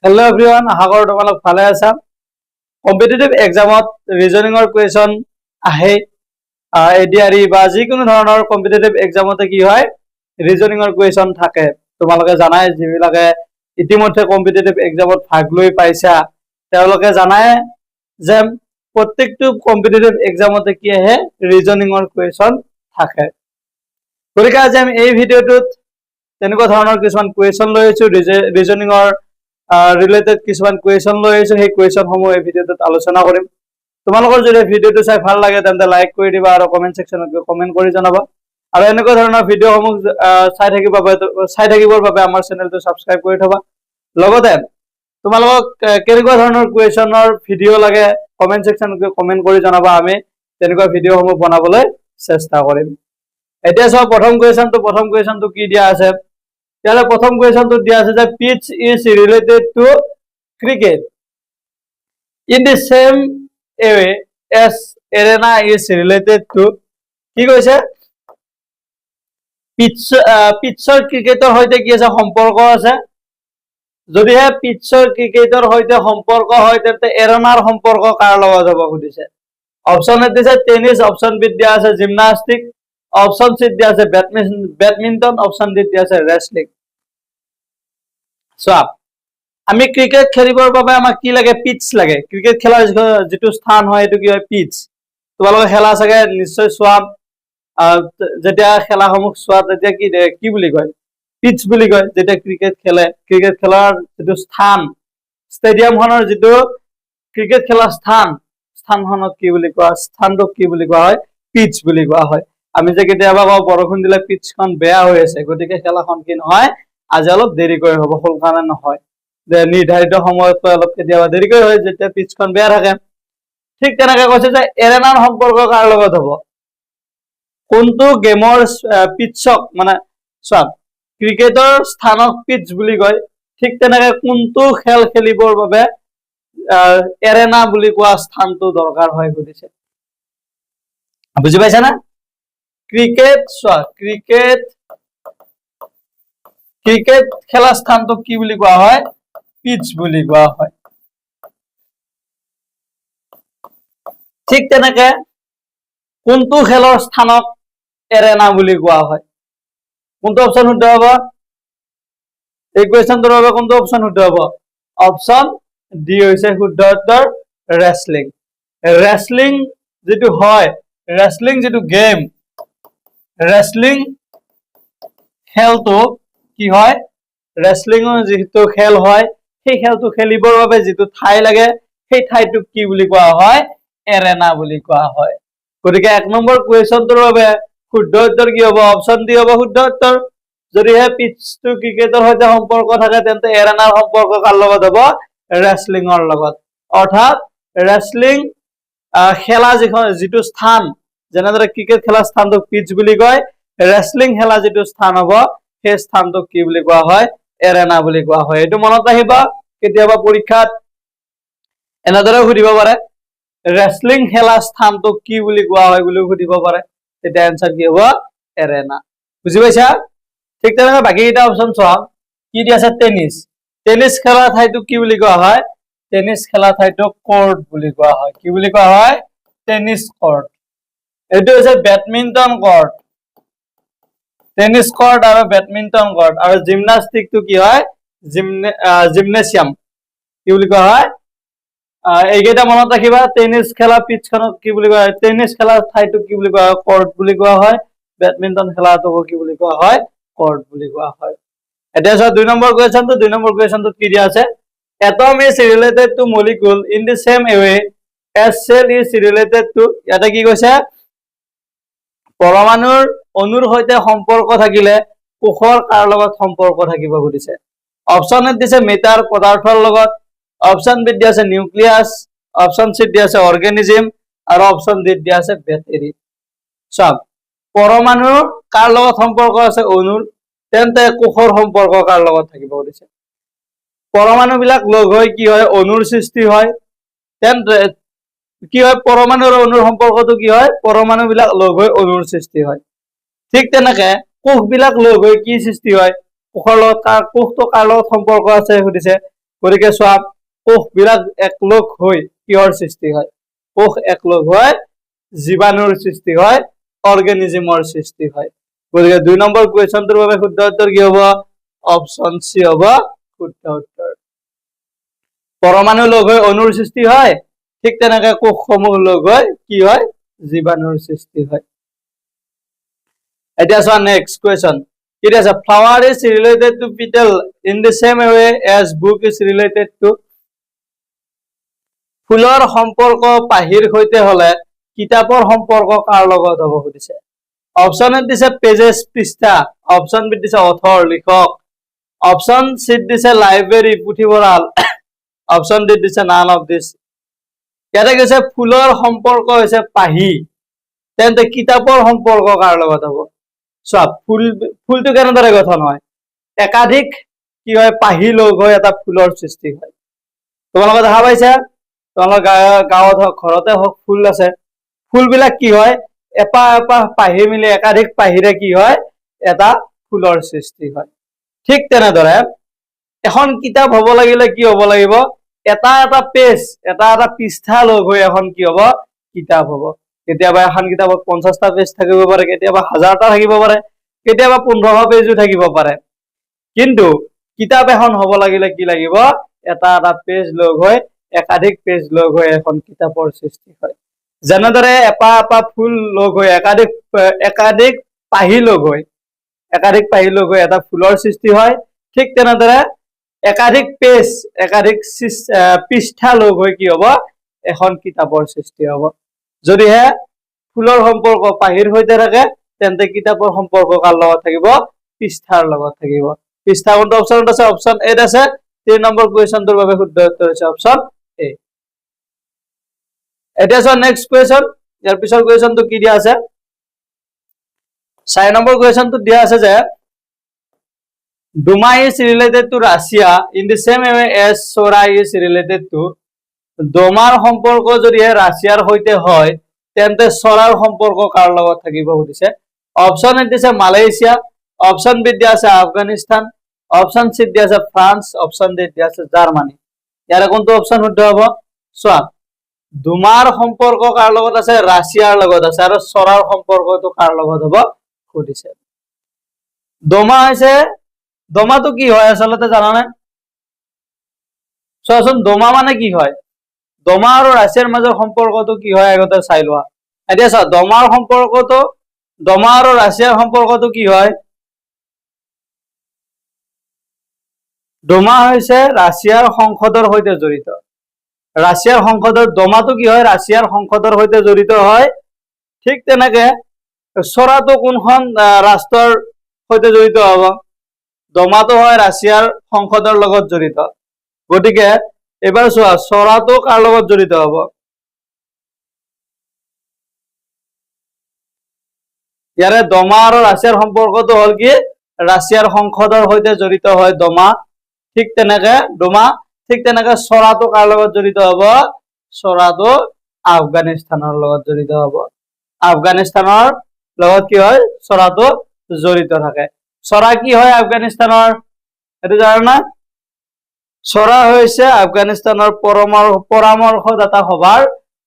Hello everyone, আশা কৰো তোমালোক ভালে আছা। কম্পিটিটিভ এক্সামত ৰিজনিংৰ কুৱেশ্যন আহে এডিআৰই বা যিকোনো ধৰণৰ কম্পিটিটিভ এক্সামতে কি হয় ৰিজনিংৰ কুৱেশ্যন থাকে। তোমালোকে জানাই যিবিলাকে ইতিমধ্যে কম্পিটিটিভ এক্সামত ভাগ লৈ পাইছা তেওঁলোকে জানাই যে প্ৰত্যেকটো কম্পিটিটিভ এক্সামতে কি আহে ৰিজনিংৰ কুৱেশ্যন থাকে। গতিকে আজি আমি এই ভিডিঅ'টোত তেনেকুৱা ধৰণৰ কিছুমান কুৱেশ্যন লৈ আহিছো ৰিজনিংৰ ৰিলেটেড কিছুমান কুৱেশ্যন লৈ আহিছো। সেই কুৱেশ্যনসমূহ এই ভিডিঅ'টোত আলোচনা কৰিম। তোমালোকৰ যদি ভিডিঅ'টো চাই ভাল লাগে তেন্তে লাইক কৰি দিবা আৰু কমেন্ট সেকশনত গৈ কমেন্ট কৰি জনাবা। আৰু এনেকুৱা ধৰণৰ ভিডিঅ'সমূহ চাই থাকিবৰ বাবে আমাৰ চেনেলটো সাবস্ক্ৰাইব কৰি থবা। লগতে তোমালোকক কেনেকুৱা ধৰণৰ কুৱেশ্যনৰ ভিডিঅ' লাগে কমেন্ট সেকশনত গৈ কমেন্ট কৰি জনাবা। আমি তেনেকুৱা ভিডিঅ'সমূহ বনাবলৈ চেষ্টা কৰিম। এতিয়া চাও প্ৰথম কুৱেশ্যনটো কি দিয়া আছে। ইয়ালে প্ৰথম কুৱেশ্যনটো দিয়া আছে যে pitch is related to cricket in the same way as arena is related to কি কৈছে পিচৰ ক্ৰিকেটৰ সৈতে কি আছে সম্পৰ্ক আছে। যদিহে পিচৰ ক্ৰিকেটৰ সৈতে সম্পৰ্ক হয় তেন্তে এৰেনাৰ সম্পৰ্ক কাৰ লগত হ'ব সুধিছে। অপচন এ দিছে টেনিছ, অপচন বি দিয়া আছে জিমনাষ্টিক, অপচন সি দিয়া আছে বেডমিন্টন, অপচন ডি দিয়া আছে ৰেসলিং। চোৱা আমি ক্ৰিকেট খেলিবৰ বাবে আমাক কি লাগে পিচ লাগে। ক্ৰিকেট খেলাৰ যিটো স্থান হয় এইটো কি হয় পিচ। তোমালোকে খেলা চাগে নিশ্চয় চোৱা যেতিয়া খেলাসমূহ চোৱা তেতিয়া কি বুলি কয় পিচ বুলি কয়। যেতিয়া ক্ৰিকেট খেলাৰ যিটো স্থান ষ্টেডিয়ামখনৰ যিটো ক্ৰিকেট খেলাৰ স্থানখনক কি বুলি কোৱা স্থানটোক কি বুলি কোৱা হয় পিচ বুলি কোৱা হয়। আমি যে কেতিয়াবা কওঁ বৰষুণ দিলে পিচখন বেয়া হৈ আছে গতিকে খেলাখন কি নহয় আজি অলপ দেৰিকৈ হ'ব। সোনকালে নহয় যে নিৰ্ধাৰিত সময়তকৈ অলপ কেতিয়াবা দেৰিকৈ হয় যেতিয়া পিচখন বেয়া থাকে। ঠিক তেনেকে কৈছে যে এৰেনাৰ সম্পৰ্ক কাৰ লগত হ'ব। কোনটো গেমৰ পিচক মানে চোৱা ক্ৰিকেটৰ স্থানক পিচ বুলি কয়। ঠিক তেনেকে কোনটো খেল খেলিবৰ বাবে এৰেনা বুলি কোৱা স্থানটো দৰকাৰ হয় সুধিছে। বুজি পাইছা না। ক্ৰিকেট চোৱা ক্ৰিকেট খেলা স্থানটোক কি বুলি কোৱা হয় পিচ বুলি কোৱা হয়। ঠিক তেনেকে কোনটো খেলৰ স্থানক এৰেনা বুলি কোৱা হয়। কোনটো অপচন শুদ্ধ হ'ব এই কুৱেশ্যনটোৰ বাবে কোনটো অপচন শুদ্ধ হ'ব। অপচন ডি হৈছে শুদ্ধ উত্তৰ ৰেসলিং। ৰেসলিং যিটো হয় ৰেসলিং যিটো গেম ৰেসলিং খেলটো কি হয় ৰেসলিংৰ যিটো খেল হয় সেই খেলটো খেলিবৰ বাবে যিটো ঠাই লাগে সেই ঠাইটোক কি বুলি কোৱা হয় এৰেনা বুলি কোৱা হয়। গতিকে 1 নম্বৰ কুৱেশ্যনটোৰ বাবে শুদ্ধ উত্তৰ কি হ'ব অপচন ডি হ'ব শুদ্ধ উত্তৰ। যদিহে পিচটো ক্ৰিকেটৰ সৈতে সম্পৰ্ক থাকে তেন্তে এৰেনাৰ সম্পৰ্ক কাৰ লগত হ'ব ৰেসলিংৰ লগত। অৰ্থাৎ ৰেসলিং খেলা যিটো স্থান যেনেদৰে ক্ৰিকেট খেলা স্থানটোক পিচ বুলি কয় ৰেসলিং খেলা যিটো স্থান হ'ব সেই স্থানটোক কি বুলি কোৱা হয় এৰেনা বুলি কোৱা হয়। এইটো মনত ৰাখিবা কেতিয়াবা পৰীক্ষাত এনেদৰে সুধিব পাৰে ৰেসলিং খেলা স্থানটোক কি বুলি কোৱা হয় বুলিও সুধিব পাৰে। তেতিয়া এনসাৰ কি হ'ব এৰেনা। বুজি পাইছা। ঠিক তেনেকৈ বাকি কেইটা অপচন চোৱা কি দি আছে টেনিছ খেলা ঠাইটোক কি বুলি কোৱা হয় টেনিছ খেলা ঠাইটোক কোৰ্ট বুলি কোৱা হয়। কি বুলি কোৱা হয় টেনিছ কোৰ্ট। এইটো হৈছে বেডমিন্টন কোৰ্ট। টেনিছ কোৰ্ট আৰু বেডমিন্টন কোৰ্ট আৰু জিমনাষ্টিকটো কি হয় জিমনেছিয়াম কি বুলি কোৱা হয়। এইকেইটা মনত ৰাখিবা। টেনিছ খেলা পিচখনক কি বুলি কোৱা হয় টেনিছ খেলা ঠাইটোক কি বুলি কোৱা হয় কোৰ্ট বুলি কোৱা হয়। বেডমিন্টন খেলাটোক কি বুলি কোৱা হয় কোৰ্ট বুলি কোৱা হয়। এতিয়া চোৱা 2 নম্বৰ কুৱেশ্যনটোত কি দিয়া আছে atom is related to molecule in the same way as cell is related to ইয়াতে কি কৈছে পৰমাণুৰ অণুৰ সৈতে সম্পৰ্ক থাকিলে কোষৰ কাৰ লগত সম্পৰ্ক থাকিব সুধিছে। অপচন এ দিছে মেটাৰ পদাৰ্থৰ লগত, অপচন বি দিয়া আছে নিউক্লিয়াছ, অপচন সি দিয়া আছে অৰ্গেনিজম আৰু অপচন ডি দিয়া আছে বেক্টেৰিয়া। সব পৰমাণুৰ কাৰ লগত সম্পৰ্ক আছে অণুৰ তেন্তে কোষৰ সম্পৰ্ক কাৰ লগত থাকিব সুধিছে। পৰমাণু বিলাক লগ হৈ কি হয় অণুৰ সৃষ্টি হয়। তেন্তে কি হয় পৰমাণু আৰু অণুৰ সম্পৰ্কটো কি হয় পৰমাণু বিলাক লগ হৈ অণুৰ সৃষ্টি হয়। ঠিক তেনেকে কোষ বিলাক লগ হৈ কি সৃষ্টি হয় কোষৰ লগত কোষটো কাৰ লগত সম্পৰ্ক আছে সুধিছে। গতিকে চোৱা কোষ বিলাক একলগ হৈ কিহৰ সৃষ্টি হয় কোষ একলগ হৈ জীৱাণুৰ সৃষ্টি হয় অৰ্গেনিজমৰ সৃষ্টি হয় গতিকে 2 নম্বৰ কুৱেশ্যনটোৰ বাবে শুদ্ধ উত্তৰ কি হ'ব অপচন সি হ'ব শুদ্ধ উত্তৰ পৰমাণু লগ হৈ অণুৰ সৃষ্টি হয় ঠিক তেনেকৈ কোষসমূহ লগ হৈ কি হয় জীৱাণুৰ সৃষ্টি হয় এতিয়া চোৱা next question It is a flower is related to petal in the same way as book is related to ফুলৰ সম্পৰ্ক পাহিৰ সৈতে হলে কিতাপৰ সম্পৰ্ক কাৰ লগত হ'ব সুধিছে অপচন এ দিছে পেজেছ পৃষ্ঠা অপচন বি দিছে অথৰ লিখক অপচন সি দিছে লাইব্ৰেৰী পুথিভঁৰাল অপচন ডি দিছে নান অফ দিস ইয়াতে কৈছে ফুলৰ সম্পৰ্ক হৈছে পাহি তেন্তে কিতাপৰ সম্পৰ্ক কাৰ লগত হ'ব সব ফুলটো কেনেদৰে গঠন হয় একাধিক কি হয় পাহি লগ হৈ এটা ফুলৰ সৃষ্টি হয় তোমালোকে দেখা পাইছা তোমালোকৰ গাঁৱত ঘৰতে হওক ফুল আছে ফুলবিলাক কি হয় এপা এপা পাহি মিলি একাধিক পাহিৰে কি হয় এটা ফুলৰ সৃষ্টি হয় ঠিক তেনেদৰে এখন কিতাপ হ'ব লাগিলে কি হ'ব লাগিব এটা এটা পেজ এটা এটা পৃষ্ঠা লগ হৈ এখন কি হ'ব কিতাপ হ'ব কেতিয়াবা এখন কিতাপত 50টা পেজ থাকিব পাৰে কেতিয়াবা 1000টা থাকিব পাৰে কেতিয়াবা 1500 পেজও থাকিব পাৰে কিন্তু কিতাপ এখন হ'ব লাগিলে কি লাগিব এটা এটা পেজ লগ হৈ একাধিক পেজ লগ হৈ এখন কিতাপৰ সৃষ্টি হয় যেনেদৰে এপা এপা ফুল লগ হৈ একাধিক পাহি লগ হৈ এটা ফুলৰ সৃষ্টি হয় ঠিক তেনেদৰে একাধিক পেজ একাধিক পৃষ্ঠা লগ হৈ কি হ'ব এখন কিতাপৰ সৃষ্টি হ'ব যদিহে ফুলৰ সম্পৰ্ক পাহিৰ সৈতে থাকে তেন্তে কিতাপৰ সম্পৰ্ক কাৰ লগত থাকিব পৃষ্ঠাৰ লগত থাকিব পৃষ্ঠা কোনটো অপচনত আছে অপচন এ আছে 3 নম্বৰ কুৱেশ্যনটোৰ বাবে শুদ্ধ উত্তৰ হৈছে অপচন এ এতিয়া চোৱা নেক্সট কুৱেশ্যন ইয়াৰ পিছৰ কুৱেশ্যনটো কি দিয়া আছে 4 নম্বৰ কুৱেশ্যনটো দিয়া আছে যে Duma is related to Russia in the same way as Sora is related to ডোমাৰ সম্পৰ্ক যদি ৰাছিয়াৰ সৈতে হয় তেন্তে সৰাৰ সম্পৰ্ক কাৰ লগত থাকিব সুধিছে অপচন এ দিছে মালয়েছিয়া অপচন বি দিয়া আছে আফগানিস্তান অপচন সি দিয়া আছে ফ্ৰান্স অপচন ডি দিয়া আছে জাৰ্মানী ইয়াৰ কোনটো অপচন শুদ্ধ হ'ব চোৱা ডোমাৰ সম্পৰ্ক কাৰ লগত আছে ৰাছিয়াৰ লগত আছে আৰু সৰাৰ সম্পৰ্কটো কাৰ লগত হ'ব সুধিছে ডোমা হৈছে ডোমাটো কি হয় আসলে জানানে চোৱাচোন ডোমা মানে কি হয় ডোমা আৰু ৰাছিয়াৰ মাজৰ সম্পৰ্কটো কি হয় আগতে চাই লোৱা এতিয়া চোৱা ডোমা আৰু ৰাছিয়াৰ সম্পৰ্কটো কি হয় ডোমা হৈছে ৰাছিয়াৰ সংসদৰ সৈতে জড়িত ৰাছিয়াৰ সংসদৰ ডোমাটো কি হয় ৰাছিয়াৰ সংসদৰ সৈতে জড়িত হয় ঠিক তেনেকে সৰাটো কোনখন ৰাষ্ট্ৰৰ সৈতে জড়িত হ'ব ডোমাটো হয় ৰাছিয়াৰ সংসদৰ লগত জড়িত গতিকে এবাৰ চোৱা সৰাটো কাৰ লগত জড়িত হ'ব ইয়াৰে ডোমা আৰু ৰাছিয়াৰ সম্পৰ্কটো হ'ল কি ৰাছিয়াৰ সংসদৰ সৈতে জড়িত হয় ডোমা ঠিক তেনেকে সৰাটো কাৰ লগত জড়িত হ'ব সৰাটো আফগানিস্তানৰ লগত জড়িত হ'ব আফগানিস্তানৰ লগত কি হয় সৰাটো জড়িত থাকে সৰা কি হয় আফগানিস্তানৰ এটো জানা সৰা হৈছে আফগানিস্তানৰ পৰামৰ্শদাতা সভাৰ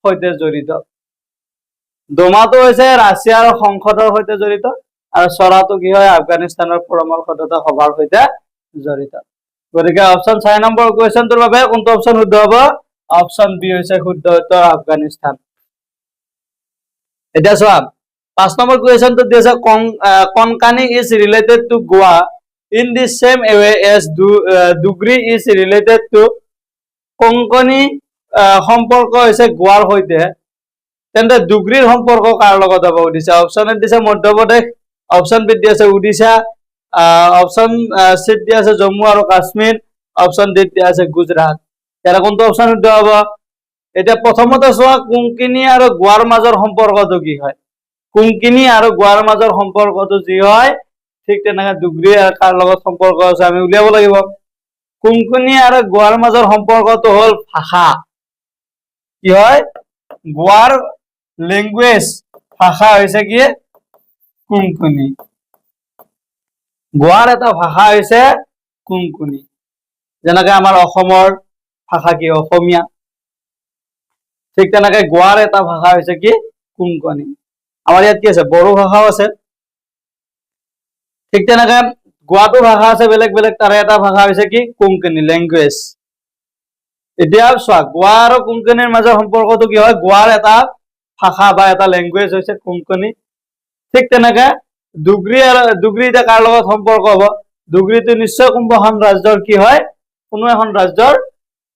সৈতে জড়িত ডোমাটো হৈছে ৰাছিয়াৰ সংসদৰ সৈতে জড়িত আৰু সৰাটো কি হয় আফগানিস্তানৰ পৰামৰ্শদাতা সভাৰ সৈতে জড়িত গতিকে অপচন 4 নম্বৰ কুৱেশ্যনটোৰ বাবে কোনটো অপচন শুদ্ধ হ'ব অপচন বি হৈছে শুদ্ধ উত্তৰ আফগানিস্তান এতিয়া চোৱা 5 নম্বৰ কুৱেশ্যনটো দিছে Konkani is related to Goa in the same way as Dugri is related to Konkani সম্পৰ্ক হৈছে গোৱাৰ সৈতে তেন্তে ডুগ্ৰীৰ সম্পৰ্ক কাৰ লগত হ'ব সুধিছে অপচন এ দিছে মধ্যপ্ৰদেশ অপচন বি দিয়া আছে ওড়িশা অপচন সি দিয়া আছে জম্মু আৰু কাশ্মীৰ অপচন ডি দিয়া আছে গুজৰাট ইয়াৰ কোনটো অপচন শুদ্ধ হ'ব এটা প্ৰথমতে চোৱা কোঙ্কনি আৰু গোৱাৰ মাজৰ সম্পৰ্কটো কি হয় কোঙ্কনি আৰু গোৱাৰ মাজৰ সম্পৰ্কটো যি হয় ঠিক তেনেকৈ ডুগ্ৰী আৰু কাৰ লগত সম্পৰ্ক আছে আমি উলিয়াব লাগিব কোঙ্কনি আৰু গোৱাৰ মাজৰ সম্পৰ্কটো হ'ল ভাষা কি হয় গোৱাৰ ল্যাঙ্গুৱেজ ভাষা হৈছে কি কোঙ্কনি গোৱাৰ এটা ভাষা হৈছে কোঙ্কনি যেনেকৈ আমাৰ অসমৰ ভাষা কি অসমীয়া, ঠিক তেনেকৈ গোৱাৰ এটা ভাষা হৈছে কি কোঙ্কণী। আমাৰ ইয়াত কি আছে বড়ো ভাষাও আছে, ঠিক তেনেকৈ গোৱাটো ভাষা আছে বেলেগ বেলেগ, তাৰে এটা ভাষা হৈছে কি কোঙ্কণী লেংগুৱেজ। এতিয়া চোৱা গোৱা আৰু কোঙ্কণীৰ মাজৰ সম্পৰ্কটো কি হয়, গোৱাৰ এটা ভাষা বা এটা লেংগুৱেজ হৈছে কোঙ্কণী, ঠিক তেনেকৈ ডুগৰি এতিয়া কাৰ লগত সম্পৰ্ক হ'ব, ডুগৰিটো নিশ্চয় কোনোবা এখন ৰাজ্যৰ কি হয়, কোনো এখন ৰাজ্যৰ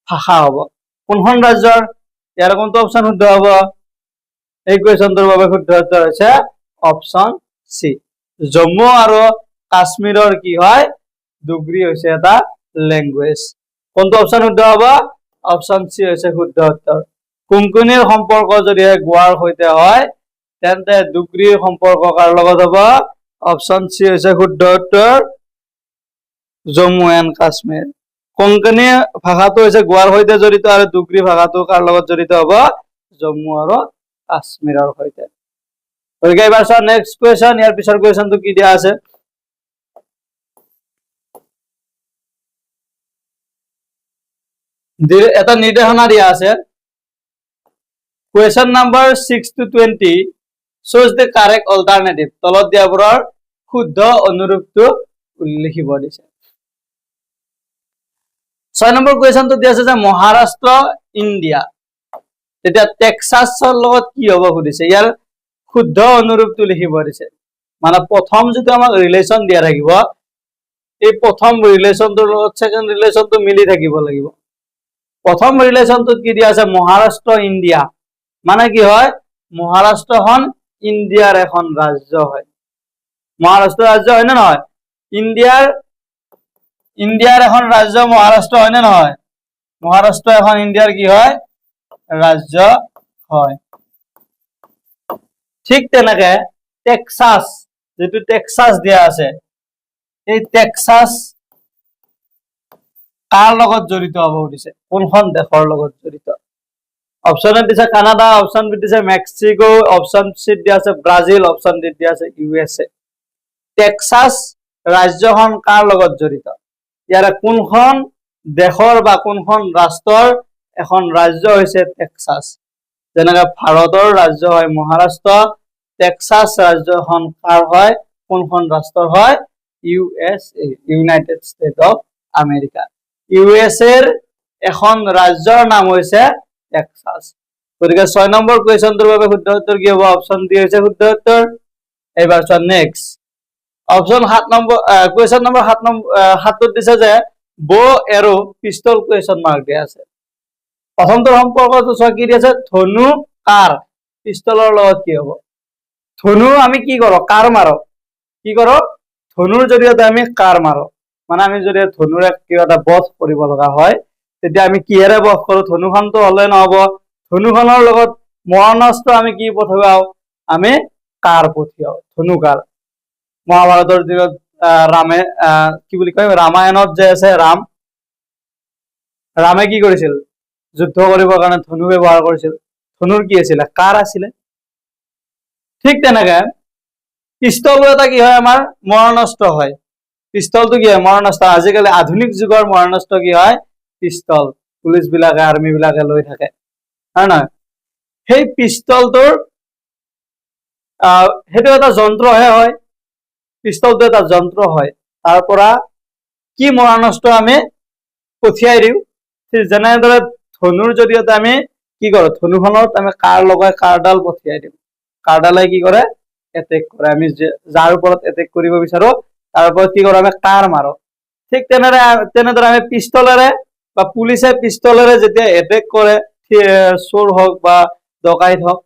ভাষা হ'ব। কোনখন ৰাজ্যৰ, ইয়াৰ কোনটো অপশ্যন শুদ্ধ হ'ব, এই কুৱেশ্যনটোৰ বাবে শুদ্ধ উত্তৰ হৈছে অপশ্যন চি, জম্মু আৰু কাশ্মীৰৰ কি হয় ডুগৰি হৈছে এটা লেংগুৱেজ। কোনটো অপশ্যন শুদ্ধ হ'ব, অপশ্যন চি হৈছে শুদ্ধ উত্তৰ। কোঙ্কণীৰ সম্পৰ্ক যদিহে গোৱাৰ সৈতে হয় তেন্তে ডুগৰিৰ সম্পৰ্ক কাৰ লগত হ'ব, অপশ্যন চি হৈছে শুদ্ধ উত্তৰ জম্মু এণ্ড কাশ্মীৰ। কোঙ্কণী ভাষাটো হৈছে গোৱাৰ সৈতে জড়িত আৰু ডুগৰি ভাষাটো কাৰ লগত জড়িত হ'ব, জম্মু আৰু কাশ্মীৰৰ সৈতে। গতিকে এইবাৰ চোৱা নেক্সট কুৱেশ্যন, ইয়াৰ পিছৰ কুৱেশ্যনটো কি দিয়া আছে, এটা নিৰ্দেশনা দিয়া আছে, question number 6 to 20 shows the correct alternative, তলত দিয়াবোৰৰ শুদ্ধ অনুৰূপটো লিখিব দিছে। 6 নম্বৰ কুৱেশ্যনটো দিয়া আছে যে মহাৰাষ্ট্ৰ ইণ্ডিয়া, তেতিয়া টেক্সাছৰ লগত কি হ'ব সুধিছে, ইয়াৰ শুদ্ধ অনুৰূপটো লিখিব দিছে। মানে প্ৰথম যিটো আমাক ৰিলেশ্যন দিয়া থাকিব, এই প্ৰথম ৰিলেশ্যনটোৰ লগত ছেকেণ্ড ৰিলেশ্যনটো মিলি থাকিব লাগিব। প্ৰথম ৰিলেশ্যনটোত কি দিয়া আছে মহাৰাষ্ট্ৰ ইণ্ডিয়া, মানে কি হয় মহাৰাষ্ট্ৰখন ইণ্ডিয়াৰ এখন ৰাজ্য হয়, মহাৰাষ্ট্ৰ ৰাজ্য হয় নে নহয়, ইণ্ডিয়াৰ এখন ৰাজ্য মহাৰাষ্ট্ৰ হয় নে নহয়, মহাৰাষ্ট্ৰ এখন ইণ্ডিয়াৰ কি হয় ৰাজ্য হয়। ঠিক তেনেকে টেক্সাছ, যেটো টেক্সাছ দিয়া আছে, এই টেক্সাছ কাৰ লগত জড়িত হ'ব সুধিছে, কোনখন দেশৰ লগত জড়িত। অপশ্যন দিছে কানাডা, অপশ্যন বি দিছে মেক্সিকো, অপশ্যন চি দিয়া আছে ব্ৰাজিল, অপশ্যন ডি দিয়া আছে USA। টেক্সাছ ৰাজ্যখন কাৰ লগত জড়িত, ইয়াৰে কোনখন দেশৰ বা কোনখন ৰাষ্ট্ৰৰ এখন ৰাজ্য হৈছে টেক্সাছ। যেনেকে ভাৰতৰ ৰাজ্য হয় মহাৰাষ্ট্ৰ, টেক্সাছ ৰাজ্যখন কাৰ হয়, কোনখন ৰাষ্ট্ৰৰ হয়, USA, United state of America. USA এখন ৰাজ্যৰ নাম হৈছে টেক্সাছ। গতিকে 6 নম্বৰ কুৱেশ্যনটোৰ বাবে শুদ্ধ উত্তৰ কি হ'ব, অপশ্যন ডি হৈছে শুদ্ধ উত্তৰ। এইবাৰ চোৱা next option 7 number question number 7ত দিছে যে বো এৰো পিস্তল কুৱেশ্যন মাৰ্ক দিয়া আছে। প্ৰথমটোৰ সম্পৰ্কটো চোৱা কি দিছে, ধনু কাৰ, পিস্তলৰ লগত কি হ'ব, ধনু আমি কি কৰো কাৰ মাৰো, কি কৰো ধনুৰ জৰিয়তে আমি কাৰ মাৰো, মানে আমি যদি ধনুৰে কিবা এটা বধ কৰিব লগা হয় তেতিয়া আমি কিহেৰে বধ কৰো, ধনুখনটো হলে নহব, ধনুখনৰ লগত মৰণাস্ত্ৰ আমি কি পঠিয়াও, আমি কাৰ পঠিয়াও, ধনু কাৰ। মহাভাৰতৰ দিনত ৰামে কি বুলি কয়, ৰামায়ণত যে আছে ৰামে কি কৰিছিল, যুদ্ধ কৰিবৰ কাৰণে ধনু ব্যৱহাৰ কৰিছিল, ধনুৰ কি আছিলে কাৰ আছিলে। ঠিক তেনেকে পিস্তলো এটা কি হয় আমাৰ মৰণাস্ত্ৰ হয়, পিস্তলটো কি হয় মৰণাস্ত্ৰ, আজিকালি আধুনিক যুগৰ মৰণাস্ত্ৰ কি হয় পিস্তল, পুলিচ বিলাকে আৰ্মি বিলাকে লৈ থাকে হয় নহয়। সেই পিস্তলটোৰ সেইটো এটা যন্ত্ৰহে হয়, পিস্তলটো এটা যন্ত্ৰ হয়, তাৰ পৰা কি মৰণাস্ত্ৰ আমি পঠিয়াই দিওঁ, যেনেদৰে ধনুৰ জৰিয়তে আমি কি কৰো, ধনুখনত আমি কাৰ লগাই কাৰডাল পঠিয়াই দিওঁ, কাৰডালে কি কৰে এটেক কৰে, আমি যাৰ ওপৰত এটেক কৰিব বিচাৰো তাৰ ওপৰত কি কৰো আমি কাৰ মাৰো। ঠিক তেনেদৰে আমি পিস্তলেৰে বা পুলিচে পিস্তলেৰে যেতিয়া এটেক কৰে, চোৰ হওক বা ডকাইত হওক,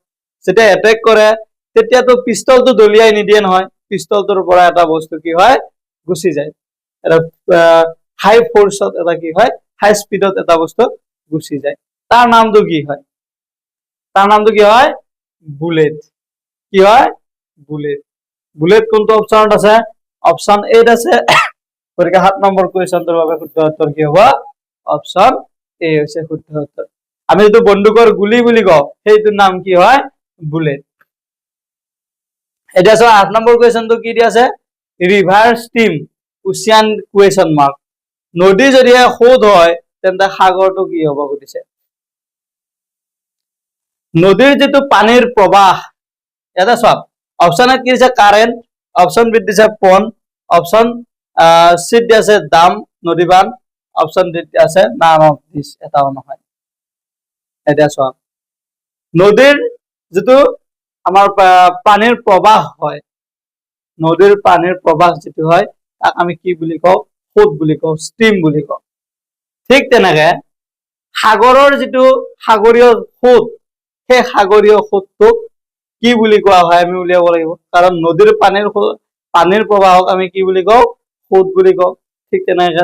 যেতিয়া এটেক কৰে তেতিয়াতো পিস্তলটো দলিয়াই নিদিয়ে নহয়, পিস্তলটোৰ পৰা এটা বস্তু কি হয় গুচি যায়, এটা হাই ফোৰ্সত এটা কি হয় হাই স্পীডত এটা বস্তু গুচি যায়, তাৰ নামটো কি হয়, তাৰ নামটো কি হয় বুলেট, কি হয় বুলেট। বুলেট কোনটো অপশ্যনত আছে, অপশ্যন 8 আছে। গতিকে 7 নম্বৰ কুৱেশ্যনটোৰ বাবে শুদ্ধ উত্তৰ কি হ'ব, অপশ্যন এ হৈছে শুদ্ধ উত্তৰ। আমি যিটো বন্দুকৰ গুলি বুলি কওঁ সেইটোৰ নাম কি হয় বুলেট। এতিয়া চোৱা 8 নম্বৰ কুৱেশ্যনটো কি দি আছে, river stream Oceanian question mark, নদী যদি সোঁত হয় তেন্তে সাগৰটো কি হ'ব সুধিছে নদীৰ যেটো পানীৰ প্ৰবাহ এটা সব অপশন এ কি দিছে কারেন্ট অপশন বি দিছে পন অপশন সি দিছে দাম নদীবান অপশন ডি আছে নাম অফ দিস এটাও নহয় এটা সব নদীৰ যেটো আমাৰ পানীৰ প্ৰবাহ হয় নদীৰ পানীৰ প্ৰবাহ যেটো হয় তাক আমি কি বুলি কও সোঁত বুলি কও ষ্ট্ৰীম বুলি কও ঠিক তেনেকে সাগৰৰ যেটো সাগৰীয় সোঁত সেই সাগৰীয় সোঁতটোক কি বুলি কোৱা হয় আমি উলিয়াব লাগিব কাৰণ নদীৰ পানীৰ প্ৰবাহক আমি কি বুলি কও সোঁত বুলি কও ঠিক তেনেকে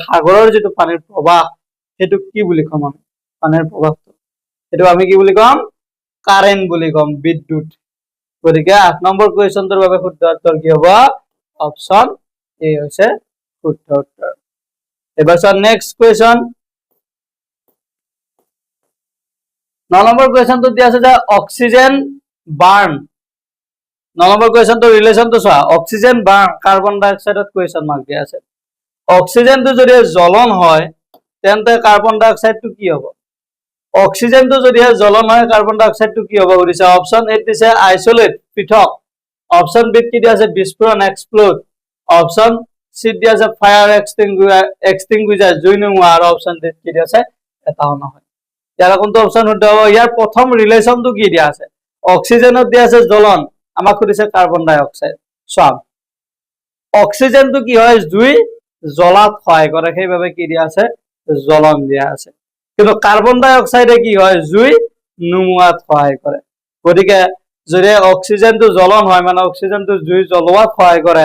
সাগৰৰ যেটো পানীৰ প্ৰবাহ হেতু কি বুলি কম আমি পানীৰ প্ৰবাহটো হেতু আমি কি বুলি কম কাৰেন্ট বুলি কম বিদ্যুৎ গতিকে 8 নম্বৰ কোৱেশ্চনটোৰ বাবে শুদ্ধ উত্তৰ কি হ'ব অপশন এ হৈছে শুদ্ধ উত্তৰ এবাৰ চাও নেক্সট কোৱেশ্চন 9 নম্বৰ কোৱেশ্চনটো দিয়া আছে যে অক্সিজেন বাৰ্ন 9 নম্বৰ কোৱেশ্চনটো ৰিলেশনটো চোৱা অক্সিজেন বাৰ্ন কাৰ্বন ডাই অক্সাইডত কোৱেশ্চন মাৰ্ক দিয়া আছে অক্সিজেনটো যদি জ্বলন হয় তেন্তে কার্বন ডাই অক্সাইডটো কি হ'ব অক্সিজেনটো যদি জ্বলন হয় কার্বন ডাই অক্সাইডটো কি হ'ব বুলিছে অপশন এ দিছে আইসোলেট পৃথক অপশন বি কি দিয়া আছে বিস্ফোরণ এক্সপ্লোড অপশন সি দিয়া আছে ফায়ার এক্সটিংগুইশার জুই নুমুৱা আৰু অপশন ডি কি দিয়া আছে এটাও নহয় ইয়াৰ কোনটো অপশন শুদ্ধ হ'ব ইয়াৰ প্ৰথম ৰিলেশনটো কি দিয়া আছে অক্সিজেনত দিয়া আছে জ্বলন আমাক সুধিছে কাৰ্বন ডাই অক্সাইড সব অক্সিজেনটো কি হয় জুই জ্বলাত সহায় কৰে সেইভাবে কি দিয়া আছে জ্বলন দিয়া আছে কিন্তু কাৰ্বন ডাই অক্সাইডে কি হয় জুই নুমুৱাত সহায় কৰে গতিকে যদি অক্সিজেনটো জ্বলন হয় মানে অক্সিজেনটো জুই জ্বলোৱাত সহায় কৰে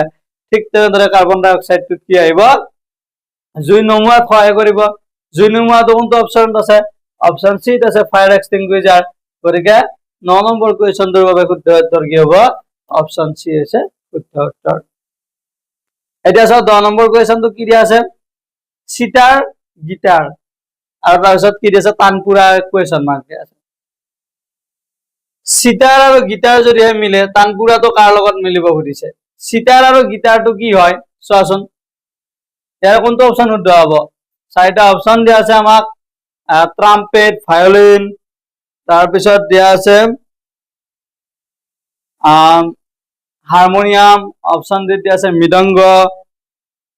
ঠিক তেনেদৰে কাৰ্বন ডাই অক্সাইডটো কি আহিব জুই নুমুৱাত সহায় কৰিব জুই নুমুৱাটো কোনটো অপশন আছে অপশন সি আছে ফায়াৰ এক্সটিংগুইশাৰ গতিকে 9 নম্বৰ কোৱেশ্চনটোৰ বাবে শুদ্ধ উত্তৰ কি হ'ব অপশন সি হৈছে শুদ্ধ উত্তৰ এতিয়া চাও 10 নম্বৰ কোৱেশ্চনটো কি দিয়া আছে সিতাৰ গিটাৰ আৰু তাৰপিছত কি দিছে তানপুৰা কোৱেশ্চন মাৰ্ক দিয়া আছে সিতাৰ আৰু গিটাৰ যদি মিলে তানপুৰাটো কাৰ লগত মিলিব সুধিছে সিতাৰ আৰু গিটাৰটো কি হয় চোৱাচোন ইয়াৰ কোনটো অপশন শুদ্ধ হ'ব চাৰিটা অপশন দিয়া আছে আমাক ট্ৰাম্পেট ভায়োলিন তাৰপিছত দিয়া আছে হাৰমোনিয়াম অপশন ডি দিয়া আছে মৃদঙ্গ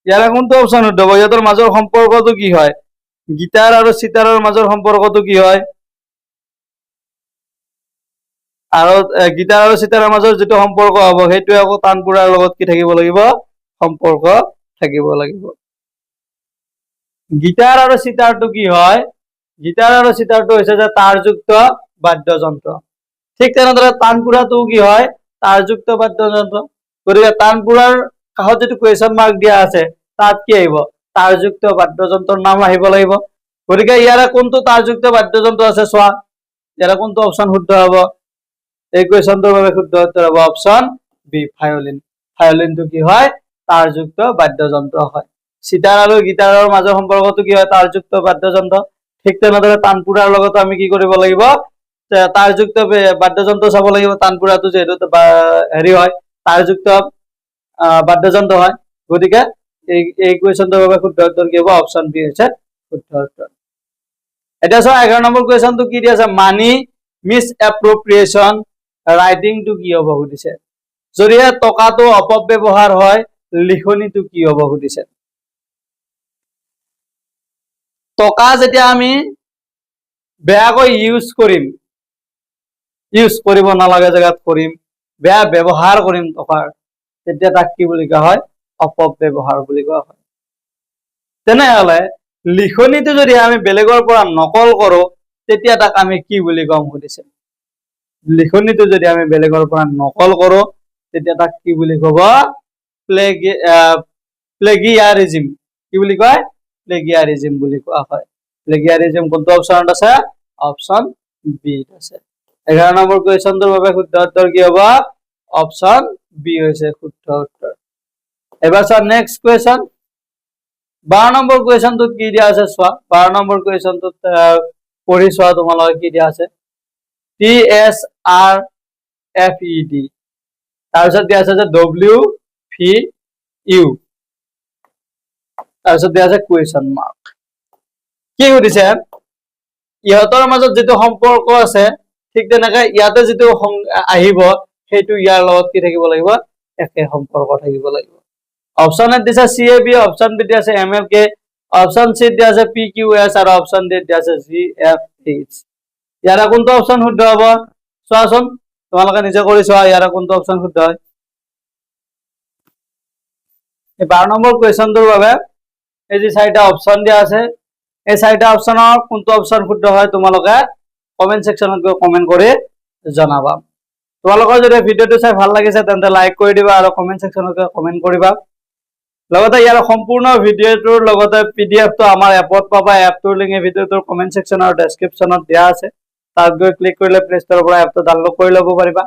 ইয়াৰ কোনটো অপশন শুদ্ধ হ'ব ইয়াৰ মাজৰ সম্পৰ্কটো কি হয় গিটাৰ আৰু সিতাৰৰ মাজৰ সম্পৰ্কটো কি হয় আৰু গিটাৰ আৰু সিতাৰৰ মাজৰ যেটো সম্পৰ্ক হ'ব হেতু আকৌ তানপুৰাৰ লগত কি থাকিব লাগিব সম্পৰ্ক থাকিব লাগিব গিটাৰ আৰু সিতাৰটো কি হয় গিটাৰ আৰু সিতাৰটো হৈছে যে তাৰযুক্ত বাদ্যযন্ত্ৰ ঠিক তেনেদৰে তানপুৰাটো কি হয় তাৰযুক্ত বাদ্যযন্ত্ৰ গতিকে তানপুৰাৰ কাষত যেটো কোৱেশ্চন মাৰ্ক দিয়া আছে তাত কি আহিব তাৰযুক্ত বাদ্যযন্ত্ৰৰ নাম আহিব লাগিব গতিকে ইয়াৰে কোনটো তাৰযুক্ত বাদ্যযন্ত্ৰ আছে চোৱা ইয়াৰে কোনটো অপশন শুদ্ধ হ'ব এই কোৱেশ্চনটোৰ বাবে শুদ্ধ উত্তৰ হ'ব অপশন বি ভায়োলিন ভায়োলিনটো কি হয় তাৰযুক্ত বাদ্যযন্ত্ৰ হয় সিতাৰ আৰু গিটাৰৰ মাজৰ সম্পৰ্কটো কি হয় তাৰযুক্ত বাদ্যযন্ত্ৰ ঠিক তেনেদৰে তানপুৰাৰ লগত আমি কি কৰিব লাগিব তাৰযুক্ত বাদ্যযন্ত্ৰ চাব লাগিব তানপুৰাটো যেহেতু হেৰি হয় তাৰযুক্ত বাদ্যযন্ত্ৰ হয় গতিকে এই কোৱেশ্চনটোৰ বাবে শুদ্ধ উত্তৰ কি হ'ব অপশন বি হৈছে শুদ্ধ উত্তৰ এটা চাও 11 নম্বৰ কোৱেশ্চনটো কি দি আছে মানি মিস এপ্ৰোপ্ৰিয়েশন ৰাইটিংটো কি হ'ব সুধিছে যদি টকাটো অপব্যৱহাৰ হয় লিখনিটো কি হ'ব সুধিছে টকা যেতিয়া আমি বেয়াকৈ ইউজ কৰিব নালাগে জায়গাত কৰিম বেয়া ব্যৱহাৰ কৰিম টকাৰ তেতিয়া তাক কি বুলি কোৱা হয় অপব্যৱহাৰ বুলি কোৱা হয় তেনেহলে লিখনিটো যদি আমি বেলেগৰ পৰা নকল কৰো তেতিয়া তাক আমি কি বুলি কম সুধিছে লিখনিটো যদি আমি বেলেগৰ পৰা নকল কৰো তেতিয়া তাক কি বুলি কব প্লেগিয়াৰিজম কি বুলি কয় প্লেগিয়াৰিজম বুলি কোৱা হয় প্লেগিয়াৰিজম কোনটো অপশনত আছে অপশন বি আছে 11 নম্বৰ কোৱেশ্চনটোৰ বাবে শুদ্ধ উত্তৰ কি হ'ব অপশন বি হৈছে শুদ্ধ উত্তৰ এবাৰ চাও নেক্সট কোৱেশ্চন 12 নম্বৰ কোৱেশ্চনটোত কি দিয়া আছে চোৱা 12 নম্বৰ কোৱেশ্চনটোত পঢ়ি চোৱা তোমালোকে কি দিয়া আছে TSRFED তাৰপিছত দিয়া আছে যে WVU তাৰপিছত দিয়া আছে কুৱেশ্যন মাৰ্ক। কি সুধিছে ইহঁতৰ মাজত যিটো সম্পৰ্ক আছে ঠিক তেনেকে ইয়াতে যিটো আহিব সেইটো ইয়াৰ লগত কি থাকিব লাগিব একে সম্পৰ্ক থাকিব লাগিব। অপচন এ দিছে C A B, option B দিয়া আছে এম এল কে, অপচন সি দিয়া আছে পি কিউ এছ আৰু অপচন ডি দিয়া আছে জি এফ এইচ। ইয়াৰে কোনটো অপচন শুদ্ধ হ'ব চোৱাচোন, তোমালোকে নিজে কৰি চোৱা ইয়াৰে কোনটো অপচন শুদ্ধ হয়। 12 নম্বৰ কুৱেশ্যনটোৰ বাবে এই যে 4টা অপচন দিয়া আছে এই 4টা অপচনৰ কোনটো অপচন শুদ্ধ হয় তোমালোকে কমেন্ট সেকশনত গৈ কমেন্ট কৰি জনাবা। তোমালোকৰ যদি ভিডিওটো চাই ভাল লাগিছে তেন্তে লাইক কৰি দিবা আৰু কমেন্ট সেকশনত গৈ কমেন্ট কৰিবা। লগতে ইয়াৰ সম্পূৰ্ণ ভিডিওটোৰ লগতে পিডিএফটো আমাৰ এপত পাবা। এপটোৰ লিংক এই ভিডিওটোৰ কমেন্ট সেকশন আৰু ডেসক্ৰিপশনত দিয়া আছে। তাত গৈ ক্লিক কৰিলে প্লে ষ্টৰৰ পৰা এপটো ডাউনলোড কৰি ল'ব পাৰিবা।